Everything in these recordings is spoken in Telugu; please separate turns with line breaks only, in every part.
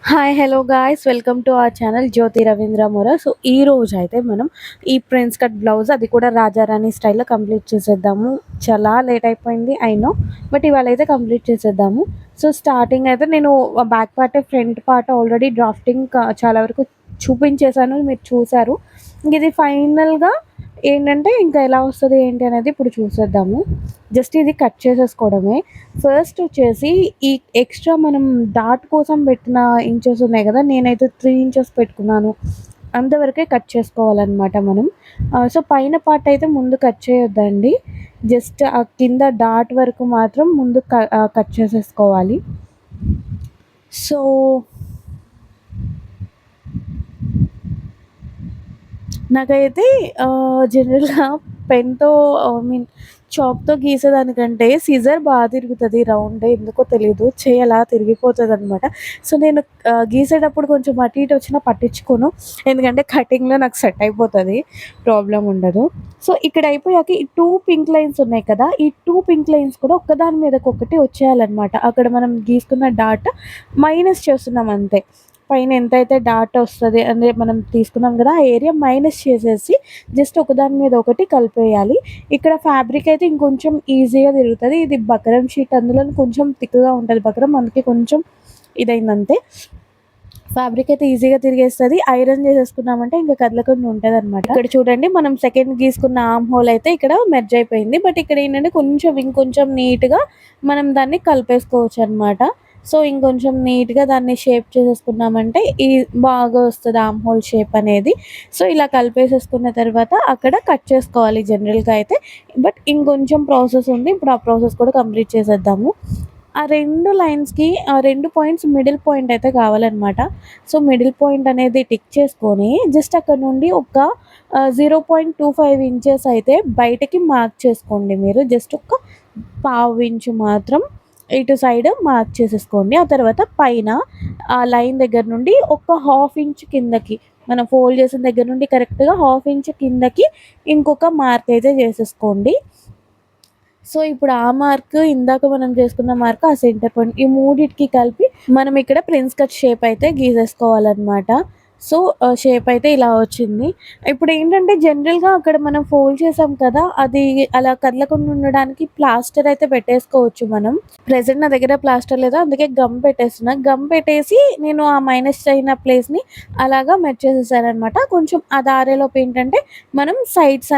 Hi hello guys welcome to our channel Jyothi Ravindra Mora. So ఈ రోజు అయితే మనం ఈ ప్రిన్స్ కట్ బ్లౌజ్ అది కూడా రాజారాణి స్టైల్లో కంప్లీట్ చేసేద్దాము. చాలా లేట్ అయిపోయింది ఐ నో, బట్ ఇవాళ అయితే కంప్లీట్ చేసేద్దాము. సో స్టార్టింగ్ అయితే నేను back part front part already drafting చాలా వరకు చూపించేశాను, మీరు చూసారు. ఇది ఫైనల్గా ఏంటంటే ఇంకా ఎలా వస్తుంది ఏంటి అనేది ఇప్పుడు చూసేద్దాము. జస్ట్ ఇది కట్ చేసేసుకోవడమే. ఫస్ట్ వచ్చేసి ఈ ఎక్స్ట్రా మనం డాట్ కోసం పెట్టిన ఇంచెస్ ఉన్నాయి కదా, నేనైతే 3 ఇంచెస్ పెట్టుకున్నాను. అంతవరకే కట్ చేసుకోవాలన్నమాట మనం. సో పైన పార్ట్ అయితే ముందు కట్ చేయొద్దండి, జస్ట్ ఆ కింద డాట్ వరకు మాత్రం ముందు కట్ చేసేసుకోవాలి. సో నాకైతే జనరల్‌గా పెన్‌తో ఐ మీన్ చాక్‌తో గీసేదానికంటే సిజర్ బాగా తిరుగుతది రౌండ్, ఎందుకో తెలీదు. చెయ్యి అలా తిరిగిపోతదనమాట. సో నేను గీసేటప్పుడు కొంచెం అటు ఇటు వచ్చినా పట్టించుకోను. ఎందుకంటే కటింగ్‌లో నాకు సెట్ అయిపోతది. ప్రాబ్లమ్ ఉండదు. సో ఇక్కడ అయిపోయాక ఈ 2 పింక్ లైన్స్ ఉన్నాయి కదా, ఈ 2 పింక్ లైన్స్ కూడా ఒక్కదాని మీదకొకటి వచ్చేయాలన్నమాట. అక్కడ మనం గీసుకున్న డాట్ మైనస్ చేస్తున్నాం అంతే. పైన ఎంతైతే డాట్ వస్తది అంటే మనం తీసుకున్నాం కదా, ఆ ఏరియా మైనస్ చేసేసి జస్ట్ ఒకదాని మీద ఒకటి కలిపేయాలి. ఇక్కడ ఫ్యాబ్రిక్ అయితే ఇంకొంచెం ఈజీగా తిరుగుతది. ఇది బకరం షీట్, అందులో కొంచెం థిక్‌గా ఉంటది బకరం, అందుకే కొంచెం ఇదైందంతే. ఫ్యాబ్రిక్ అయితే ఈజీగా తిరిగేస్తది. ఐరన్ చేసేసుకున్నామంటే ఇంక కదలకుండా ఉంటదనమాట. ఇక్కడ చూడండి మనం సెకండ్ గీసుకున్న ఆర్మ్ హోల్ అయితే ఇక్కడ మెర్జ్ అయిపోయింది. బట్ ఇక్కడ ఏంటంటే కొంచెం ఇంకొంచెం నీట్‌గా మనం దాన్ని కలిపేసుకోవచ్చనమాట. సో ఇంకొంచెం నీట్‌గా దాన్ని షేప్ చేసేసుకున్నామంటే బాగా వస్తది ఆర్మ్ హోల్ షేప్ అనేది. సో ఇలా కలిపేసేసుకున్న తర్వాత అక్కడ కట్ చేసుకోవాలి జనరల్‌గా అయితే. బట్ ఇంకొంచెం ప్రాసెస్ ఉంది. ఇప్పుడు ఆ ప్రాసెస్ కూడా కంప్లీట్ చేసేద్దాము. ఆ 2 లైన్స్‌కి ఆ 2 పాయింట్స్ మిడిల్ పాయింట్ అయితే కావాలనమాట. సో మిడిల్ పాయింట్ అనేది టిక్ చేసుకొని జస్ట్ అక్కడ నుండి ఒక 0.25 ఇంచెస్ అయితే బయటకి మార్క్ చేసుకోండి మీరు. జస్ట్ ఒక పావు ఇంచు మాత్రం ఇటు సైడ్ మార్క్ చేసేసుకోండి. ఆ తర్వాత పైన ఆ లైన్ దగ్గర నుండి ఒక హాఫ్ ఇంచ్ కిందకి, మనం ఫోల్డ్ చేసిన దగ్గర నుండి కరెక్ట్‌గా హాఫ్ ఇంచ్ కిందకి ఇంకొక మార్క్ అయితే చేసేసుకోండి. సో ఇప్పుడు ఆ మార్క్, ఇందాక మనం చేసుకున్న మార్క్, ఆ సెంటర్ పాయింట్, ఈ మూడిటికి కలిపి మనం ఇక్కడ ప్రిన్స్ కట్ షేప్ అయితే గీసేసుకోవాలన్నమాట. సో షేప్ అయితే ఇలా వచ్చింది. ఇప్పుడు ఏంటంటే జనరల్‌గా అక్కడ మనం ఫోల్డ్ చేసాం కదా, అది అలా కదలకుండా ఉండడానికి ప్లాస్టర్ అయితే పెట్టేసుకోవచ్చు మనం. ప్రెజెంట్ నా దగ్గర ప్లాస్టర్ లేదు, అందుకే గమ్ పెట్టేస్తున్నా. గమ్ పెట్టేసి నేను ఆ మైనస్ అయిన ప్లేస్‌ని అలాగా మెర్జ్ చేసేసాననమాట. కొంచెం అది ఆరేలోపు ఏంటంటే మనం సైడ్స్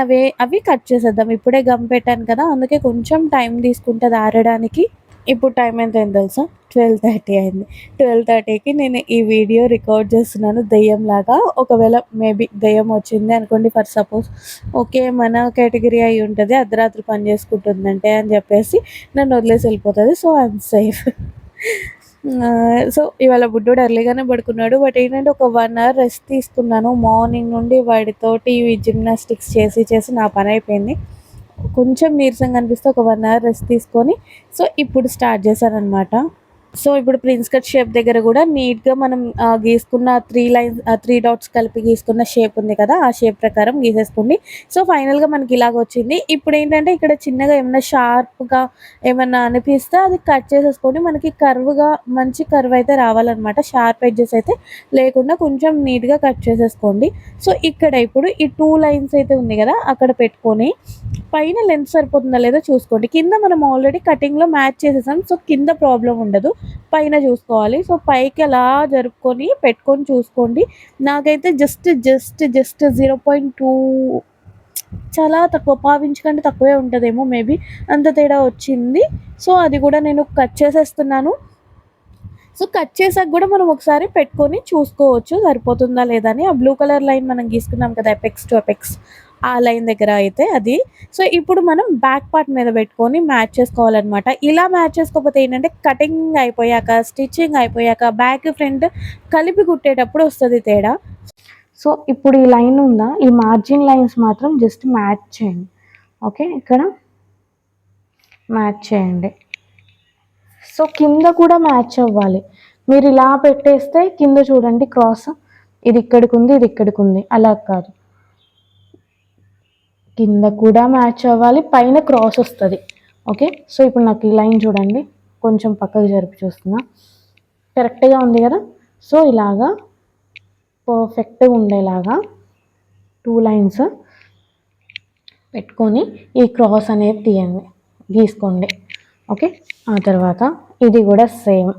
అవి కట్ చేసేద్దాం. ఇప్పుడే గమ్ పెట్టాను కదా, అందుకే కొంచెం టైం తీసుకుంటది ఆరడానికి. ఇప్పుడు టైం ఎంతయింది తెలుసా? 12:30 అయింది. 12:30కి నేను ఈ వీడియో రికార్డ్ చేస్తున్నాను దెయ్యంలాగా. ఒకవేళ మేబీ దెయ్యం వచ్చింది అనుకోండి ఫర్ సపోజ్, ఓకే మన కేటగిరీ అయి ఉంటది, అర్ధరాత్రి పని చేసుకుంటుందంటే అని చెప్పేసి నన్ను వదిలేసి వెళ్ళిపోతది. So I'm safe. సో ఇవాళ బుడ్డోడు ఎర్లీగానే పడుకున్నాడు. బట్ ఏంటంటే ఒక 1 అవర్ రెస్ట్ తీసుకున్నాను. మార్నింగ్ నుండి వాడితోటి జిమ్నాస్టిక్స్ చేసి నా పని అయిపోయింది. కొంచెం నీరసంగా అనిపిస్తే ఒక 1 అవర్ రెస్ట్ తీసుకొని సో ఇప్పుడు స్టార్ట్ చేశాననమాట. సో ఇప్పుడు ప్రిన్స్ కట్ షేప్ దగ్గర కూడా నీట్‌గా మనం గీసుకున్న 3 డాట్స్ కలిపి గీసుకున్న షేప్ ఉంది కదా, ఆ షేప్ ప్రకారం గీసేసుకోండి. సో ఫైనల్‌గా మనకి ఇలాగొచ్చింది. ఇప్పుడేంటంటే ఇక్కడ చిన్నగా ఏమన్నా షార్ప్‌గా ఏమన్నా అనిపిస్తే అది కట్ చేసేసుకొని మనకి కర్వ్‌గా మంచి కర్వ్ అయితే రావాలనమాట. షార్ప్ ఎడ్జెస్ అయితే లేకుండా కొంచెం నీట్‌గా కట్ చేసేసుకోండి. సో ఇక్కడ ఇప్పుడు ఈ 2 లైన్స్ అయితే ఉంది కదా, అక్కడ పెట్టుకొని పైన లెంత్ సరిపోతుందా లేదో చూసుకోండి. కింద మనం ఆల్రెడీ కటింగ్‌లో మ్యాచ్ చేసేసాం. సో కింద ప్రాబ్లమ్ ఉండదు. పైన చూసుకోవాలి. సో పైకి అలా జరుపుకొని పెట్టుకొని చూసుకోండి. నాకైతే జస్ట్ 0.2, చాలా తక్కువ, పావించు కంటే తక్కువే ఉంటదేమో మేబీ, అంత తేడా వచ్చింది. సో అది కూడా నేను కట్ చేసేస్తున్నాను. సో కట్ చేసాక కూడా మనం ఒకసారి పెట్టుకొని చూసుకోవచ్చు సరిపోతుందా లేదా అని. ఆ బ్లూ కలర్ లైన్ మనం గీసుకున్నాం కదా ఎపెక్స్ టు ఎపెక్స్, ఆ లైన్ దగ్గర అయితే అది. సో ఇప్పుడు మనం బ్యాక్ పార్ట్ మీద పెట్టుకొని మ్యాచ్ చేసుకోవాలన్నమాట. ఇలా మ్యాచ్ చేసుకోకపోతే ఏంటంటే కటింగ్ అయిపోయాక, స్టిచ్చింగ్ అయిపోయాక బ్యాక్ ఫ్రంట్ కలిపి కుట్టేటప్పుడు వస్తుంది తేడా. సో ఇప్పుడు ఈ లైన్ ఉందా, ఈ మార్జిన్ లైన్స్ మాత్రం జస్ట్ మ్యాచ్ చేయండి. ఓకే, ఇక్కడ మ్యాచ్ చేయండి. సో కింద కూడా మ్యాచ్ అవ్వాలి. మీరు ఇలా పెట్టేస్తే కింద చూడండి క్రాస్, ఇది ఇక్కడికి ఉంది, ఇది ఇక్కడికి ఉంది, అలా కాదు. కింద కూడా మ్యాచ్ అవ్వాలి, పైన క్రాస్ వస్తుంది. ఓకే, సో ఇప్పుడు నాకు ఈ లైన్ చూడండి, కొంచెం పక్కకు జరిపి చూస్తున్నా, కరెక్ట్గా ఉంది కదా. సో ఇలాగా పర్ఫెక్ట్గా ఉండేలాగా 2 లైన్స్ పెట్టుకొని ఈ క్రాస్ అనేది తీయండి, గీసుకోండి. ఓకే, ఆ తర్వాత ఇది కూడా సేమ్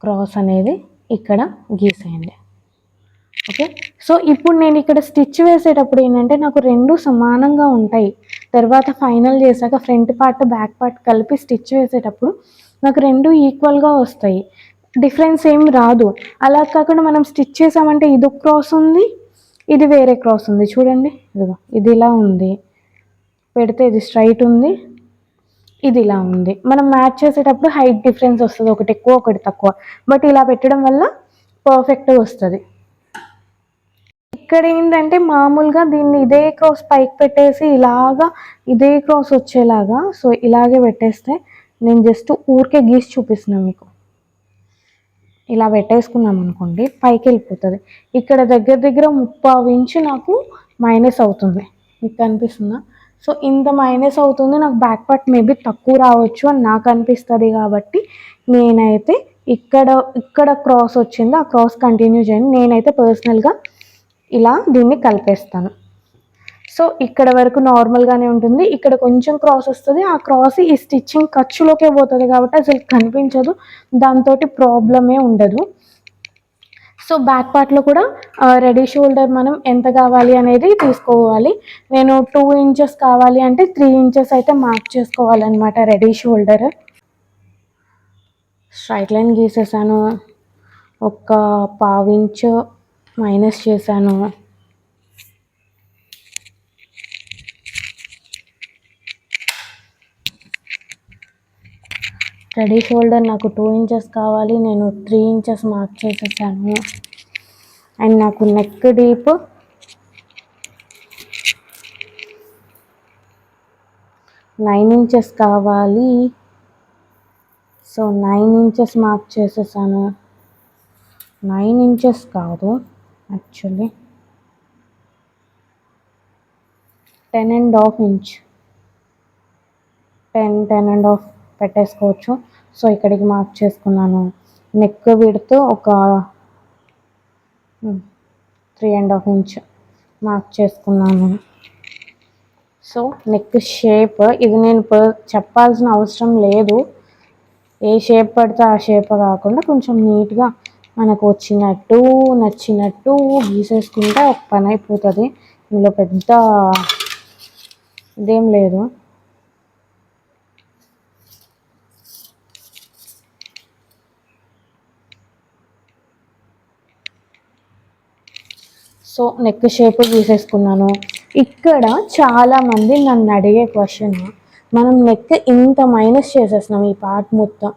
క్రాస్ అనేది ఇక్కడ గీసేయండి. ఓకే, సో ఇప్పుడు నేను ఇక్కడ స్టిచ్ వేసేటప్పుడు ఏంటంటే నాకు రెండు సమానంగా ఉంటాయి. తర్వాత ఫైనల్ చేశాక ఫ్రంట్ పార్ట్ బ్యాక్ పార్ట్ కలిపి స్టిచ్ వేసేటప్పుడు నాకు రెండు ఈక్వల్గా వస్తాయి, డిఫరెన్స్ ఏం రాదు. అలా కాకుండా మనం స్టిచ్ చేసామంటే ఇది క్రాస్ ఉంది, ఇది వేరే క్రాస్ ఉంది. చూడండి, ఇదిగో ఇది ఇలా ఉంది, పెడితే ఇది స్ట్రైట్ ఉంది, ఇది ఇలా ఉంది. మనం మ్యాచ్ చేసేటప్పుడు హైట్ డిఫరెన్స్ వస్తుంది, ఒకటి ఎక్కువ ఒకటి తక్కువ. బట్ ఇలా పెట్టడం వల్ల పర్ఫెక్ట్గా వస్తుంది. ఇక్కడ ఏంటంటే మామూలుగా దీన్ని ఇదే క్రాస్ పైకి పెట్టేసి ఇలాగా ఇదే క్రాస్ వచ్చేలాగా, సో ఇలాగే పెట్టేస్తే నేను జస్ట్ ఊరికే గీసి చూపిస్తున్నాను మీకు. ఇలా పెట్టేసుకున్నాం అనుకోండి, పైకి వెళ్ళిపోతుంది. ఇక్కడ దగ్గర దగ్గర 30 ఇంచు నాకు మైనస్ అవుతుంది, మీకు కనిపిస్తుందా? సో ఇంత మైనస్ అవుతుంది, నాకు బ్యాక్ పార్ట్ మేబీ తక్కువ రావచ్చు అని నాకు అనిపిస్తుంది. కాబట్టి నేనైతే ఇక్కడ క్రాస్ వచ్చింది, ఆ క్రాస్ కంటిన్యూ చేయండి. నేనైతే పర్సనల్గా ఇలా దీన్ని కలిపేస్తాను. సో ఇక్కడ వరకు నార్మల్గానే ఉంటుంది, ఇక్కడ కొంచెం క్రాస్ వస్తుంది. ఆ క్రాస్ ఈ స్టిచ్చింగ్ ఖర్చులోకే పోతుంది కాబట్టి అసలు కనిపించదు, దాంతో ప్రాబ్లమే ఉండదు. సో బ్యాక్ పార్ట్లో కూడా రెడీ షోల్డర్ మనం ఎంత కావాలి అనేది తీసుకోవాలి. నేను 2 ఇంచెస్ కావాలి అంటే 3 ఇంచెస్ అయితే మార్క్ చేసుకోవాలన్నమాట రెడీ షోల్డర్. స్ట్రైట్ లైన్ గీసేసాను, ఒక 1/2 ఇంచు మైనస్ చేశాను. రెడీ షోల్డర్ నాకు 2 ఇంచెస్ కావాలి, నేను 3 ఇంచెస్ మార్క్ చేసేసాను. అండ్ నాకు నెక్ డీప్ 9 ఇంచెస్ కావాలి, సో 9 ఇంచెస్ మార్క్ చేసేసాను. 9 ఇంచెస్ కాదు, యాక్చువల్లీ 10.5 ఇంచ్, 10.5 పెట్టేసుకోవచ్చు. సో ఇక్కడికి మార్క్ చేసుకున్నాను. నెక్ విడ్త్ ఒక 3.5 ఇంచ్ మార్క్ చేసుకున్నాను. సో నెక్ షేప్ ఇది నేను చెప్పాల్సిన అవసరం లేదు, ఏ షేప్ పడితే ఆ షేప్ కాకుండా కొంచెం నీట్గా మనకు వచ్చినట్టు నచ్చినట్టు గీసేసుకుంటే ఒక పని అయిపోతుంది. ఇందులో పెద్ద ఇదేం లేదు. సో నెక్ షేప్ గీసేసుకున్నాను. ఇక్కడ చాలామంది నన్ను అడిగే క్వశ్చన్, మనం నెక్ ఇంత మైనస్ చేసేస్తున్నాం ఈ పార్ట్ మొత్తం,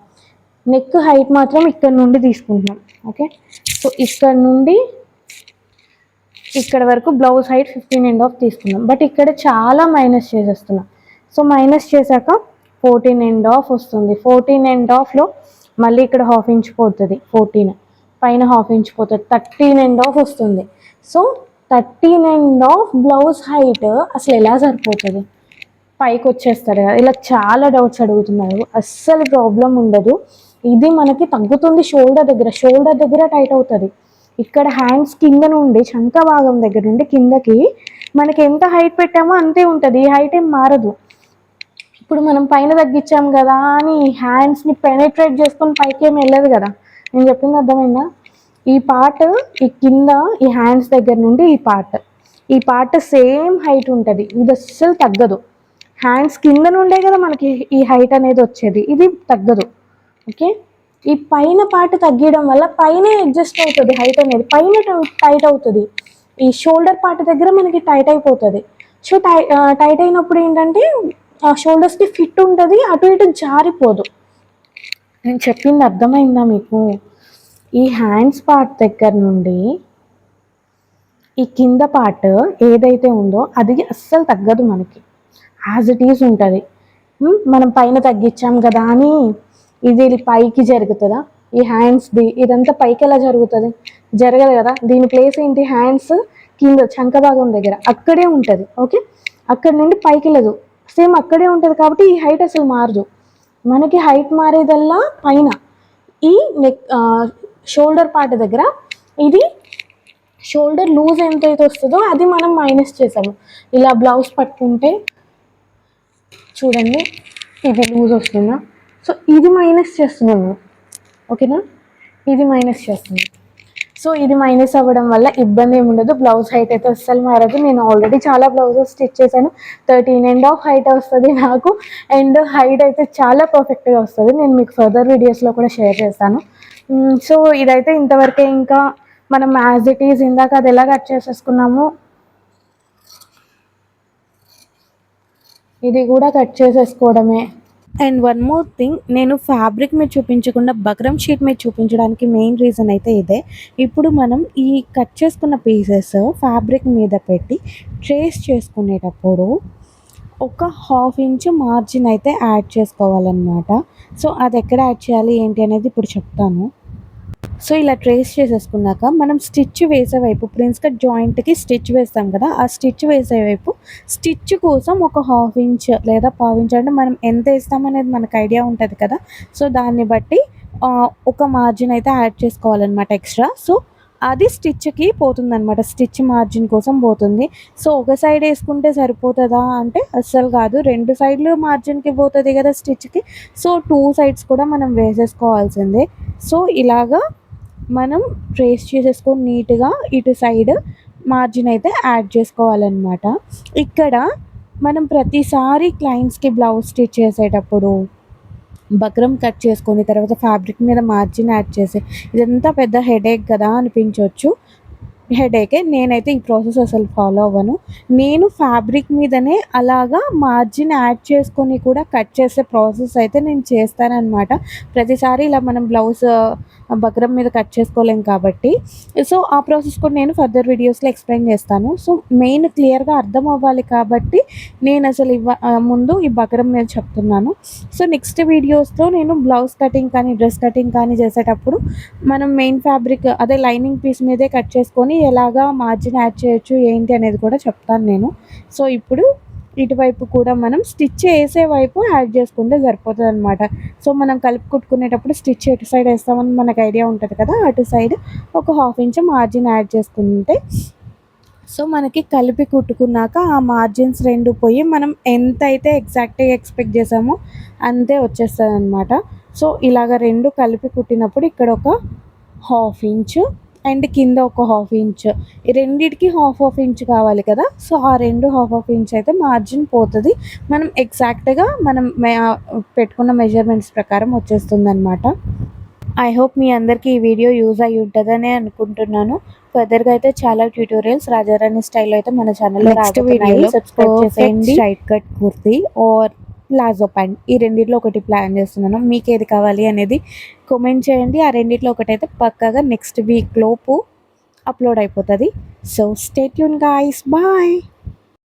నెక్ హైట్ మాత్రం ఇక్కడ నుండి తీసుకుంటున్నాం. ఓకే, సో ఇక్కడ నుండి ఇక్కడ వరకు బ్లౌజ్ హైట్ 15.5 తీసుకున్నాం, బట్ ఇక్కడ చాలా మైనస్ చేసేస్తున్నాం. సో మైనస్ చేశాక 14.5 వస్తుంది. 14.5లో మళ్ళీ ఇక్కడ 1/2 ఇంచ్ పోతుంది, 14 పైన 1/2 ఇంచ్ పోతుంది, 13.5 వస్తుంది. సో 13.5 బ్లౌజ్ హైట్ అసలు ఎలా సరిపోతుంది, పైకి వచ్చేస్తారు కదా. ఇలా చాలా డౌట్స్ అడుగుతున్నారు. అస్సలు ప్రాబ్లం ఉండదు, ఇది మనకి తగ్గుతుంది షోల్డర్ దగ్గర టైట్ అవుతుంది. ఇక్కడ హ్యాండ్స్ కింద నుండి చంక భాగం దగ్గర నుండి కిందకి మనకి ఎంత హైట్ పెట్టామో అంతే ఉంటుంది, ఈ హైట్ ఏం మారదు. ఇప్పుడు మనం పైన తగ్గించాం కదా అని హ్యాండ్స్ని పెనెట్రేట్ చేసుకొని పైకి ఏమి వెళ్ళదు కదా. నేను చెప్పింది అర్థమైందా? ఈ పార్ట్ ఈ కింద ఈ హ్యాండ్స్ దగ్గర నుండి ఈ పార్ట్ సేమ్ హైట్ ఉంటుంది, ఇది అస్సలు తగ్గదు. హ్యాండ్స్ కింద నుండే కదా మనకి ఈ హైట్ అనేది వచ్చేది, ఇది తగ్గదు. ఓకే, ఈ పైన పార్ట్ తగ్గడం వల్ల పైన అడ్జస్ట్ అవుతుంది హైట్ అనేది, పైన టైట్ అవుతుంది. ఈ షోల్డర్ పార్ట్ దగ్గర మనకి టైట్ అయిపోతుంది. సో టైట్ అయినప్పుడు ఏంటంటే ఆ షోల్డర్స్కి ఫిట్ ఉంటుంది, అటు ఇటు జారిపోదు. నేను చెప్పింది అర్థమైందా మీకు? ఈ హ్యాండ్స్ పార్ట్ దగ్గర నుండి ఈ కింద పార్ట్ ఏదైతే ఉందో అది అస్సలు తగ్గదు, మనకి యాజ్ ఇట్ ఈజ్ ఉంటుంది. మనం పైన తగ్గించాం కదా అని ఇది పైకి జరుగుతుందా? ఈ హ్యాండ్స్ది ఇదంతా పైకి ఎలా జరుగుతుంది? జరగదు కదా. దీని ప్లేస్ ఏంటి? హ్యాండ్స్ కింద చంక భాగం దగ్గర అక్కడే ఉంటుంది. ఓకే, అక్కడ నుండి పైకి లేదు, సేమ్ అక్కడే ఉంటుంది. కాబట్టి ఈ హైట్ అసలు మారదు. మనకి హైట్ మారేదల్లా పైన ఈ నెక్ షోల్డర్ పార్ట్ దగ్గర ఇది షోల్డర్ లూజ్ ఎంతైతే వస్తుందో అది మనం మైనస్ చేసాము. ఇలా బ్లౌజ్ పట్టుకుంటే చూడండి ఇది లూజ్ వస్తుందా, సో ఇది మైనస్ చేస్తున్నాను. ఓకేనా, ఇది మైనస్ చేస్తుంది. సో ఇది మైనస్ అవ్వడం వల్ల ఇబ్బంది ఏమి ఉండదు. బ్లౌజ్ హైట్ అయితే అస్సలు మారదు. నేను ఆల్రెడీ చాలా బ్లౌజెస్ స్టిచ్ చేశాను. 13.5 హైట్ వస్తుంది నాకు, అండ్ హైట్ అయితే చాలా పర్ఫెక్ట్గా వస్తుంది. నేను మీకు ఫర్దర్ వీడియోస్లో కూడా షేర్ చేస్తాను. సో ఇదైతే ఇంతవరకే. ఇంకా మనం యాజ్ ఇట్ ఈజ్ ఇందాక అది ఎలా కట్ చేసేసుకున్నామో ఇది కూడా కట్ చేసేసుకోవడమే. అండ్ వన్ మోర్ థింగ్, నేను ఫ్యాబ్రిక్ మీద చూపించకుండా బక్రమ్ షీట్ మీద చూపించడానికి మెయిన్ రీజన్ అయితే ఇదే. ఇప్పుడు మనం ఈ కట్ చేసుకున్న పీసెస్ ఫ్యాబ్రిక్ మీద పెట్టి ట్రేస్ చేసుకునేటప్పుడు ఒక 1/2 ఇంచ్ మార్జిన్ అయితే యాడ్ చేసుకోవాలన్నమాట. సో అది ఎక్కడ యాడ్ చేయాలి ఏంటి అనేది ఇప్పుడు చెప్తాను. సో ఇలా ట్రేస్ చేసేసుకున్నాక మనం స్టిచ్ వేసే వైపు ప్రిన్స్ కట్ జాయింట్కి స్టిచ్ వేస్తాం కదా, ఆ స్టిచ్ వేసే వైపు స్టిచ్ కోసం ఒక 1/2 ఇంచ్ లేదా 1/4 ఇంచ్, అంటే మనం ఎంత వేస్తామనేది మనకు ఐడియా ఉంటుంది కదా, సో దాన్ని బట్టి ఒక మార్జిన్ అయితే యాడ్ చేసుకోవాలన్నమాట ఎక్స్ట్రా. సో అది స్టిచ్కి పోతుంది అనమాట, స్టిచ్ మార్జిన్ కోసం పోతుంది. సో ఒక సైడ్ వేసుకుంటే సరిపోతుందా అంటే అస్సలు కాదు, 2 సైడ్లు మార్జిన్కి పోతుంది కదా స్టిచ్కి. సో 2 సైడ్స్ కూడా మనం వేసేసుకోవాల్సిందే. సో ఇలాగా మనం ట్రేస్ చేసేసుకొని నీట్గా ఇటు సైడ్ మార్జిన్ అయితే యాడ్ చేసుకోవాలన్నమాట. ఇక్కడ మనం ప్రతిసారి క్లయింట్స్కి బ్లౌజ్ స్టిచ్ చేసేటప్పుడు బక్రమ్ కట్ చేసుకొని తర్వాత ఫ్యాబ్రిక్ మీద మార్జిన్ యాడ్ చేసి ఇదంతా పెద్ద హెడేక్ కదా అనిపించవచ్చు. హెడేకే. నేనైతే ఈ ప్రాసెస్ అసలు ఫాలో అవ్వను. నేను ఫ్యాబ్రిక్ మీదనే అలాగా మార్జిన్ యాడ్ చేసుకొని కూడా కట్ చేసే ప్రాసెస్ అయితే నేను చేస్తానన్నమాట. ప్రతిసారి ఇలా మనం బ్లౌజ్ బక్రమ్ మీద కట్ చేసుకోలేం కాబట్టి. సో ఆ ప్రాసెస్ కూడా నేను ఫర్దర్ వీడియోస్లో ఎక్స్ప్లెయిన్ చేస్తాను. సో మెయిన్ క్లియర్గా అర్థం అవ్వాలి కాబట్టి నేను అసలు ముందు ఈ బక్రమ్ మీద చెప్తున్నాను. సో నెక్స్ట్ వీడియోస్లో నేను బ్లౌజ్ కటింగ్ కానీ డ్రెస్ కటింగ్ కానీ చేసేటప్పుడు మనం మెయిన్ ఫ్యాబ్రిక్ అదే లైనింగ్ పీస్ మీదే కట్ చేసుకొని ఎలాగా మార్జిన్ యాడ్ చేయొచ్చు ఏంటి అనేది కూడా చెప్తాను నేను. సో ఇప్పుడు ఇటువైపు కూడా మనం స్టిచ్ వేసే వైపు యాడ్ చేసుకుంటే సరిపోతుంది అనమాట. సో మనం కలిపి కుట్టుకునేటప్పుడు స్టిచ్ ఎటు సైడ్ వేస్తామని మనకు ఐడియా ఉంటుంది కదా, అటు సైడ్ ఒక 1/2 ఇంచ్ మార్జిన్ యాడ్ చేసుకుంటే సో మనకి కలిపి కుట్టుకున్నాక ఆ మార్జిన్స్ 2 పోయి మనం ఎంత అయితే ఎగ్జాక్ట్గా ఎక్స్పెక్ట్ చేసామో అంతే వచ్చేస్తుంది అనమాట. సో ఇలాగ 2 కలిపి కుట్టినప్పుడు ఇక్కడ ఒక 1/2 ఇంచ్ అండ్ కింద ఒక 1/2 ఇంచ్, ఈ రెండిటికి 1/2 ఇంచ్ కావాలి కదా. సో ఆ 2 1/2 ఇంచ్ అయితే మార్జిన్ పోతుంది. మనం ఎగ్జాక్ట్గా మనం పెట్టుకున్న మెజర్మెంట్స్ ప్రకారం వచ్చేస్తుంది అనమాట. ఐ హోప్ మీ అందరికీ ఈ వీడియో యూజ్ అయ్యి ఉంటుందని అనుకుంటున్నాను. ఫర్దర్గా అయితే చాలా ట్యూటోరియల్స్ రాజారాణి స్టైల్లో అయితే మన ఛానల్లో రాబోతున్నాయి. సబ్స్క్రైబ్ చేసేయండి. Straight cut kurti or palazzo pant, ఈ రెండిట్లో ఒకటి ప్లాన్ చేస్తున్నాను. మీకు ఏది కావాలి అనేది కామెంట్ చేయండి. ఆ రెండిట్లో ఒకటైతే పక్కాగా నెక్స్ట్ వీక్ లోపు అప్లోడ్ అయిపోతుంది. So stay tune guys, bye.